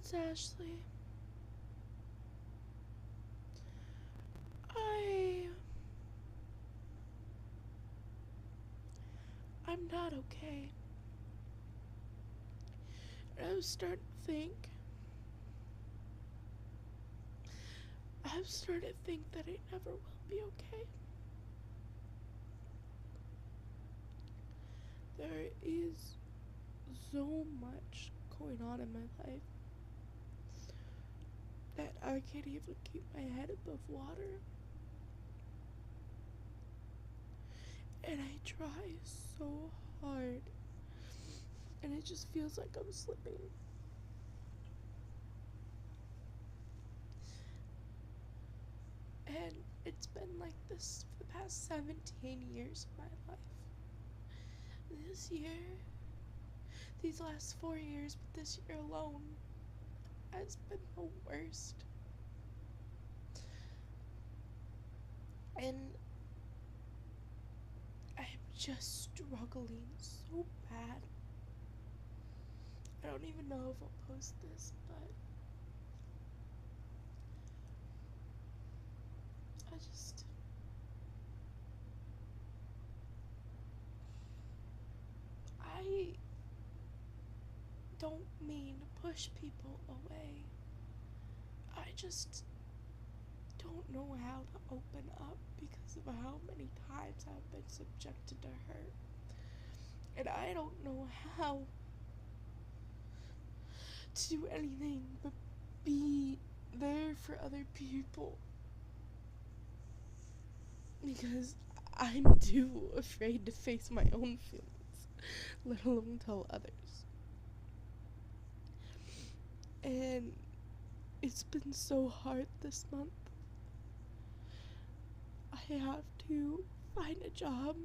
It's Ashley. I'm not okay. I was starting to think. I've started to think that I never will be okay. There is so much going on in my life that I can't even keep my head above water. And I try so hard. And it just feels like I'm slipping. And it's been like this for the past 17 years of my life. This year, these last 4 years, but this year alone has been the worst. And I'm just struggling so bad. I don't even know if I'll post this, but I don't mean to push people away. I just don't know how to open up because of how many times I've been subjected to hurt. And I don't know how to do anything but be there for other people. Because I'm too afraid to face my own feelings, let alone tell others. And it's been so hard this month. I have to find a job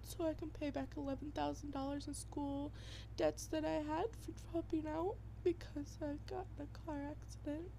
so I can pay back $11,000 in school debts that I had for dropping out because I got in a car accident.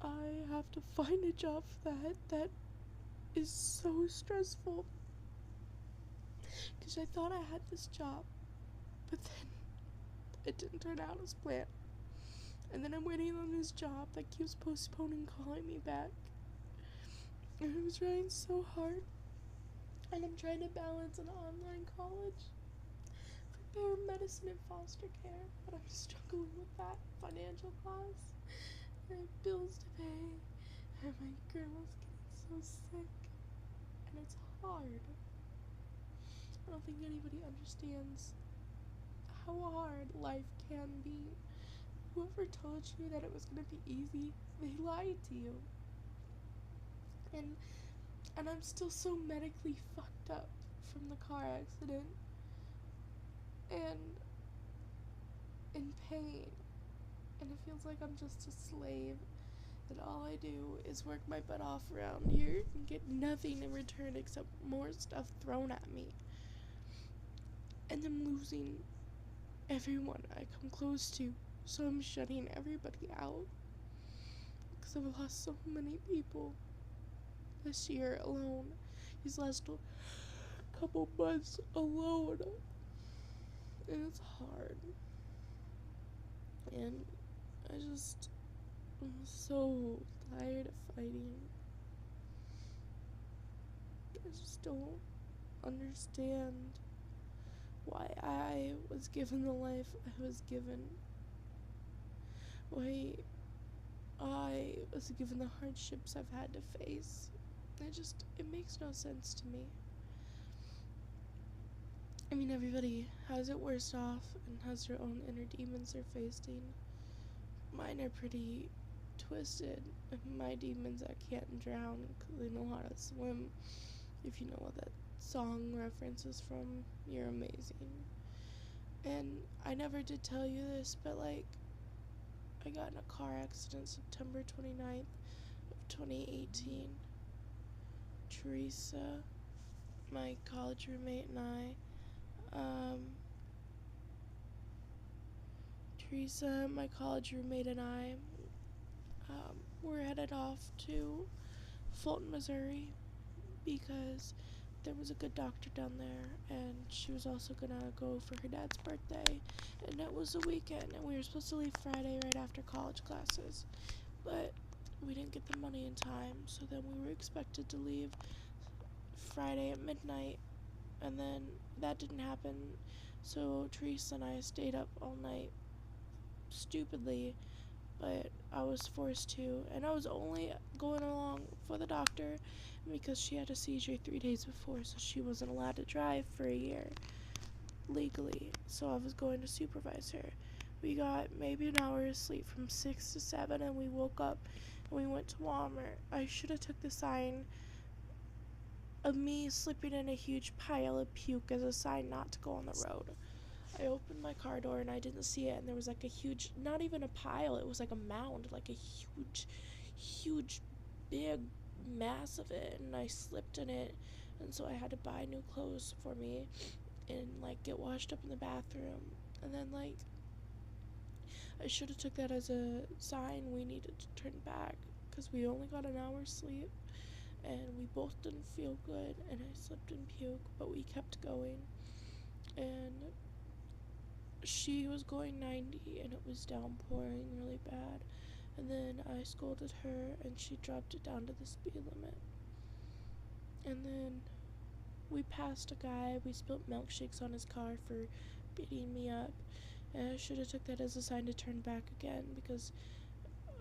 I have to find a job for that is so stressful because I thought I had this job, but then it didn't turn out as planned. And then I'm waiting on this job that keeps postponing calling me back. And I'm trying so hard. And I'm trying to balance an online college for paramedicine and foster care, but I'm struggling with that financial cost. And I have bills to pay. And my grandma's getting so sick. And it's hard. I don't think anybody understands how hard life can be. Whoever told you that it was going to be easy, they lied to you. And I'm still so medically fucked up from the car accident. And in pain. And it feels like I'm just a slave. And all I do is work my butt off around here and get nothing in return except more stuff thrown at me. And I'm losing everyone I come close to. So I'm shutting everybody out. Because I've lost so many people this year alone. These last couple months alone. And it's hard. And I'm so tired of fighting. I just don't understand why I was given the life I was given. Why I was given the hardships I've had to face. It makes no sense to me. I mean, everybody has it worse off and has their own inner demons they're facing. Mine are pretty twisted. My demons I can't drown because I know how to swim. If you know what that song references from, you're amazing. And I never did tell you this, but I got in a car accident September 29th of 2018. Teresa, my college roommate, and I were headed off to Fulton, Missouri because there was a good doctor down there, and she was also gonna go for her dad's birthday, and it was a weekend, and we were supposed to leave Friday right after college classes, but we didn't get the money in time, so then we were expected to leave Friday at midnight, and then that didn't happen, so Teresa and I stayed up all night, stupidly, but I was forced to, and I was only going along for the doctor because she had a seizure 3 days before, so she wasn't allowed to drive for a year legally, so I was going to supervise her. We got maybe an hour of sleep from 6 to 7, and we woke up and we went to Walmart. I should have took the sign of me slipping in a huge pile of puke as a sign not to go on the road. I opened my car door and I didn't see it, and there was like a huge, not even a pile, it was like a mound, like a huge, big mass of it, and I slipped in it, and so I had to buy new clothes for me and like get washed up in the bathroom, and then like I should have took that as a sign we needed to turn back because we only got an hour's sleep, and we both didn't feel good, and I slipped in puke, but we kept going, and she was going 90 and it was downpouring really bad, and then I scolded her and she dropped it down to the speed limit, and then we passed a guy, we spilled milkshakes on his car for beating me up, and I should have took that as a sign to turn back again, because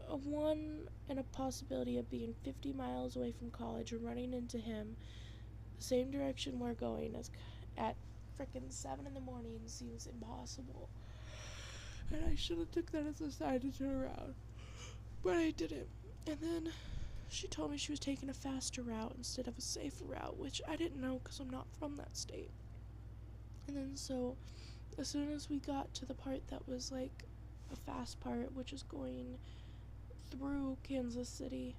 a one and a possibility of being 50 miles away from college or running into him the same direction we're going as at frickin' 7 in the morning seems impossible. And I should have took that as a sign to turn around, but I didn't. And then she told me she was taking a faster route instead of a safer route, which I didn't know because I'm not from that state. And then so as soon as we got to the part that was like a fast part, which is going through Kansas City,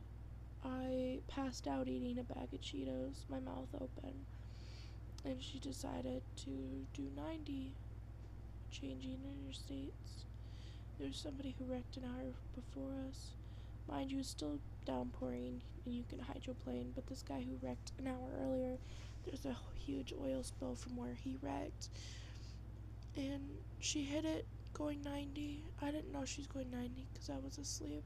I passed out eating a bag of Cheetos, my mouth open, and she decided to do 90, changing interstates. There's somebody who wrecked an hour before us. Mind you, it's still downpouring and you can hydroplane, but this guy who wrecked an hour earlier, there's a huge oil spill from where he wrecked, and she hit it going 90. I didn't know she was going 90 because I was asleep,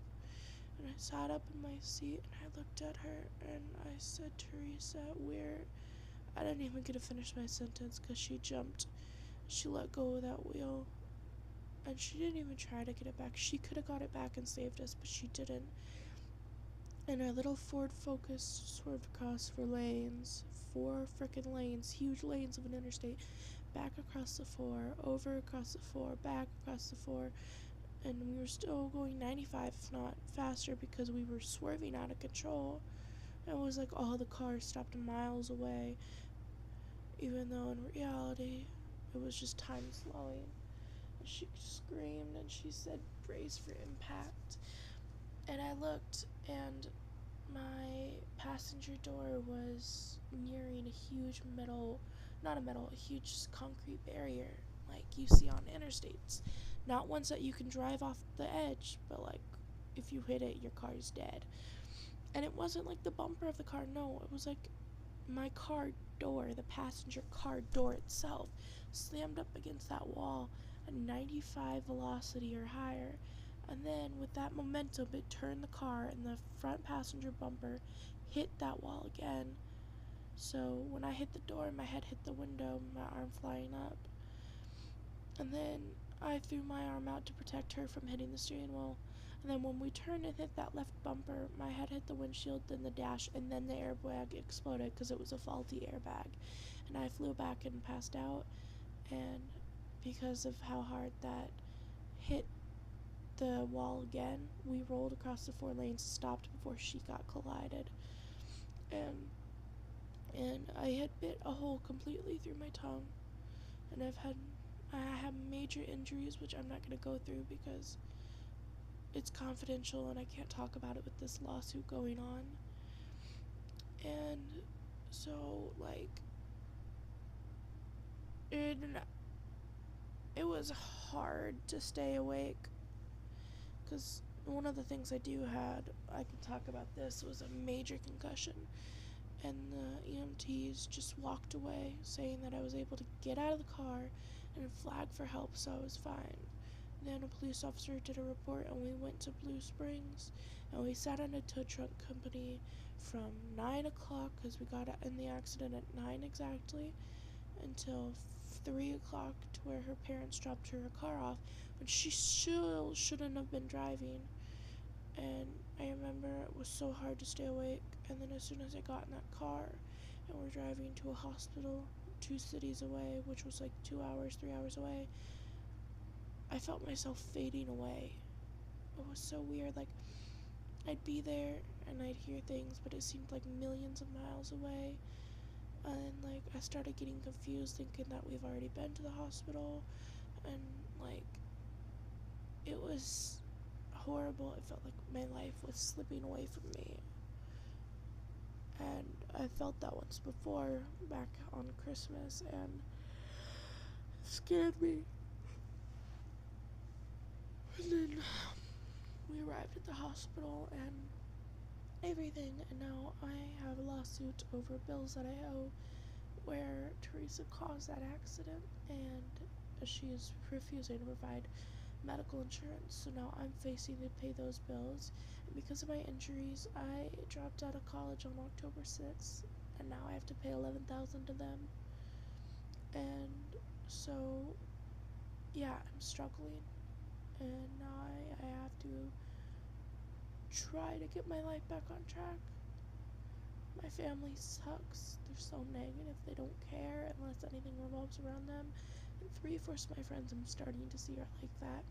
and I sat up in my seat and I looked at her and I said, Teresa, where? I didn't even get to finish my sentence because she jumped. She let go of that wheel, and she didn't even try to get it back. She could have got it back and saved us, but she didn't. And our little Ford Focus swerved across 4 frickin' lanes, huge lanes of an interstate, back across the 4, over across the 4, back across the 4, and we were still going 95, if not faster, because we were swerving out of control. And it was like all the cars stopped miles away, even though in reality it was just time slowing. And she screamed and she said, brace for impact. And I looked, and my passenger door was nearing a huge a huge concrete barrier like you see on interstates. Not ones that you can drive off the edge, but like if you hit it, your car's dead. And it wasn't like the bumper of the car, no, it was like my car door, the passenger car door itself, slammed up against that wall at 95 velocity or higher. And then with that momentum, it turned the car, and the front passenger bumper hit that wall again. So when I hit the door, my head hit the window, my arm flying up. And then I threw my arm out to protect her from hitting the steering wheel. And then when we turned and hit that left bumper, my head hit the windshield, then the dash, and then the airbag exploded because it was a faulty airbag. And I flew back and passed out. And because of how hard that hit the wall again, we rolled across the 4 lanes, stopped before she got collided, and I had bit a hole completely through my tongue, and I have major injuries, which I'm not going to go through because it's confidential and I can't talk about it with this lawsuit going on. And so like it was hard to stay awake, because one of the things I can talk about this, was a major concussion, and the EMTs just walked away, saying that I was able to get out of the car and flag for help, so I was fine. Then a police officer did a report, and we went to Blue Springs, and we sat in a tow truck company from 9 o'clock, because we got in the accident at 9 exactly, until 3 o'clock, to where her parents dropped her car off, when she shouldn't have been driving. And I remember it was so hard to stay awake, and then as soon as I got in that car, and we're driving to a hospital 2 cities away, which was like 2 hours, 3 hours away, I felt myself fading away. It was so weird. Like, I'd be there and I'd hear things, but it seemed like millions of miles away. And like, I started getting confused, thinking that we've already been to the hospital, and like, it was horrible. It felt like my life was slipping away from me. And I felt that once before, back on Christmas, and it scared me. And then we arrived at the hospital and everything, and now I have a lawsuit over bills that I owe, where Teresa caused that accident and she is refusing to provide medical insurance. So now I'm facing to pay those bills, and because of my injuries, I dropped out of college on October 6th, and now I have to pay $11,000 to them. And so, yeah, I'm struggling, and now I have to try to get my life back on track. My family sucks. They're so negative. They don't care unless anything revolves around them. And 3/4 of my friends I'm starting to see are like that.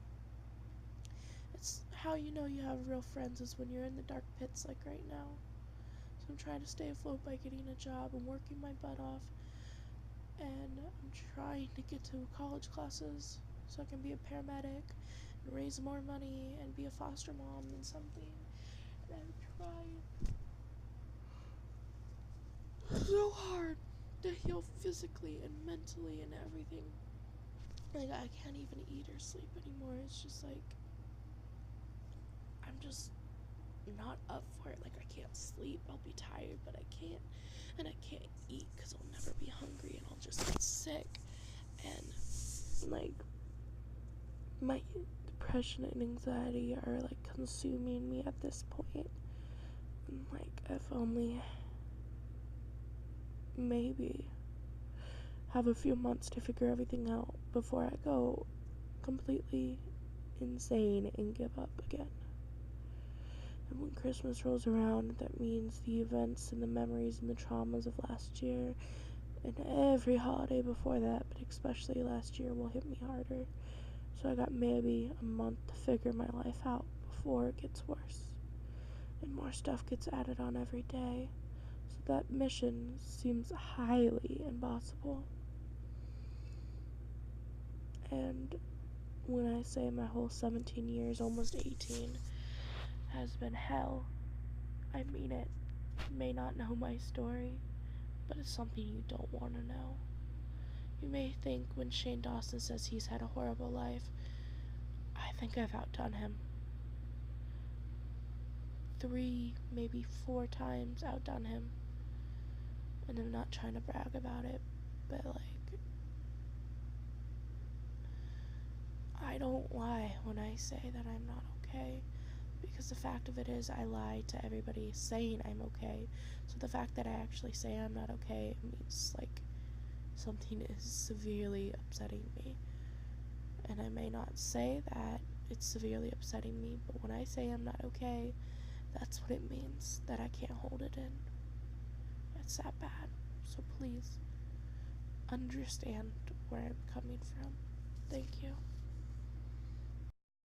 It's how you know you have real friends is when you're in the dark pits like right now. So I'm trying to stay afloat by getting a job and working my butt off. And I'm trying to get to college classes so I can be a paramedic and raise more money and be a foster mom and something. And I'm trying so hard to heal physically and mentally and everything. Like, I can't even eat or sleep anymore. It's just like, I'm just not up for it. Like, I can't sleep. I'll be tired, but I can't. And I can't eat because I'll never be hungry and I'll just get sick. And, like, my depression and anxiety are, like, consuming me at this point. And, like, if only maybe have a few months to figure everything out before I go completely insane and give up again. And when Christmas rolls around, that means the events and the memories and the traumas of last year and every holiday before that, but especially last year, will hit me harder. So I got maybe a month to figure my life out before it gets worse and more stuff gets added on every day. So that mission seems highly impossible. And when I say my whole 17 years, almost 18, has been hell, I mean it. You may not know my story, but it's something you don't want to know. You may think when Shane Dawson says he's had a horrible life, I think I've outdone him. 3, maybe 4 times outdone him. And I'm not trying to brag about it, but like, I don't lie when I say that I'm not okay, because the fact of it is I lie to everybody saying I'm okay. So the fact that I actually say I'm not okay means like something is severely upsetting me. And I may not say that it's severely upsetting me, but when I say I'm not okay, that's what it means, that I can't hold it in. It's that bad. So please understand where I'm coming from. Thank you.